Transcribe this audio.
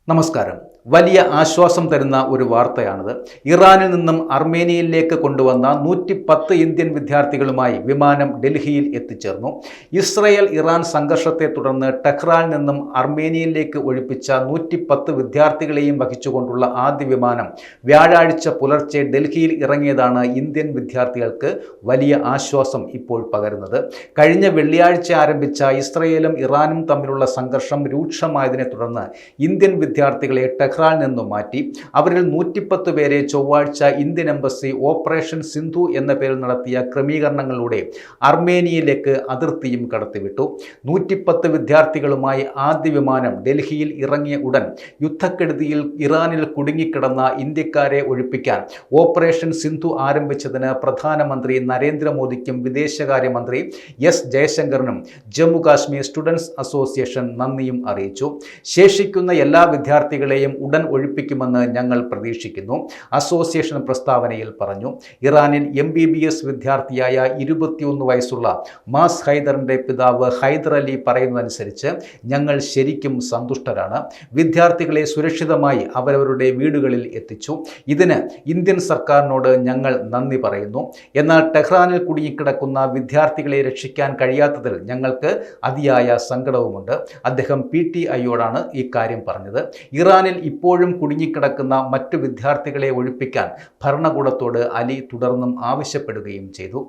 നമസ്കാരം. വലിയ ആശ്വാസം തരുന്ന ഒരു വാർത്തയാണിത്. ഇറാനിൽ നിന്നും അർമേനിയയിലേക്ക് കൊണ്ടുവന്ന 110 ഇന്ത്യൻ വിദ്യാർത്ഥികളുമായി വിമാനം ഡൽഹിയിൽ എത്തിച്ചേർന്നു. ഇസ്രയേൽ ഇറാൻ സംഘർഷത്തെ തുടർന്ന് ടെഹ്റാനിൽ നിന്നും അർമേനിയയിലേക്ക് ഒഴിപ്പിച്ച 110 വിദ്യാർത്ഥികളെയും വഹിച്ചുകൊണ്ടുള്ള ആദ്യ വിമാനം വ്യാഴാഴ്ച പുലർച്ചെ ഡൽഹിയിൽ ഇറങ്ങിയതാണ് ഇന്ത്യൻ വിദ്യാർത്ഥികൾക്ക് വലിയ ആശ്വാസം ഇപ്പോൾ പകരുന്നത്. കഴിഞ്ഞ വെള്ളിയാഴ്ച ആരംഭിച്ച ഇസ്രയേലും ഇറാനും തമ്മിലുള്ള സംഘർഷം രൂക്ഷമായതിനെ തുടർന്ന് ഇന്ത്യൻ വിദ്യാർത്ഥികളെ ടെഹ്റാനിൽ നിന്നും മാറ്റി. അവരിൽ 110 പേരെ ചൊവ്വാഴ്ച ഇന്ത്യൻ എംബസി ഓപ്പറേഷൻ സിന്ധു എന്ന പേരിൽ നടത്തിയ ക്രമീകരണങ്ങളിലൂടെ അർമേനിയയിലേക്ക് അതിർത്തിയും കടത്തിവിട്ടു. 110 വിദ്യാർത്ഥികളുമായി ആദ്യ വിമാനം ഡൽഹിയിൽ ഇറങ്ങിയ ഉടൻ യുദ്ധക്കെടുതിയിൽ ഇറാനിൽ കുടുങ്ങിക്കിടന്ന ഇന്ത്യക്കാരെ ഒഴിപ്പിക്കാൻ ഓപ്പറേഷൻ സിന്ധു ആരംഭിച്ചതിന് പ്രധാനമന്ത്രി നരേന്ദ്രമോദിക്കും വിദേശകാര്യമന്ത്രി എസ് ജയശങ്കറിനും ജമ്മു കാശ്മീർ സ്റ്റുഡൻസ് അസോസിയേഷൻ നന്ദിയും അറിയിച്ചു. ശേഷിക്കുന്ന എല്ലാ വിദ്യാർത്ഥികളെയും ഉടൻ ഒഴിപ്പിക്കുമെന്ന് ഞങ്ങൾ പ്രതീക്ഷിക്കുന്നു, അസോസിയേഷൻ പ്രസ്താവനയിൽ പറഞ്ഞു. ഇറാനിൽ MBBS വിദ്യാർത്ഥിയായ 21 വയസ്സുള്ള മാസ് ഹൈദറിന്റെ പിതാവ് ഹൈദർ അലി പറയുന്നതനുസരിച്ച് ഞങ്ങൾ ശരിക്കും സന്തുഷ്ടരാണ്. വിദ്യാർത്ഥികളെ സുരക്ഷിതമായി അവരവരുടെ വീടുകളിൽ എത്തിച്ചു. ഇതിന് ഇന്ത്യൻ സർക്കാരിനോട് ഞങ്ങൾ നന്ദി പറയുന്നു. എന്നാൽ ടെഹ്റാനിൽ കുടുങ്ങിക്കിടക്കുന്ന വിദ്യാർത്ഥികളെ രക്ഷിക്കാൻ കഴിയാത്തതിൽ ഞങ്ങൾക്ക് അതിയായ സങ്കടവുമുണ്ട്. അദ്ദേഹം PTIയോടാണ് ഈ കാര്യം പറഞ്ഞത്. ഇറാനിൽ ഇപ്പോഴും കുടുങ്ങിക്കിടക്കുന്ന മറ്റു വിദ്യാർത്ഥികളെ ഒഴിപ്പിക്കാൻ ഭരണകൂടത്തോട് അലി തുടർന്നും ആവശ്യപ്പെടുകയും ചെയ്തു.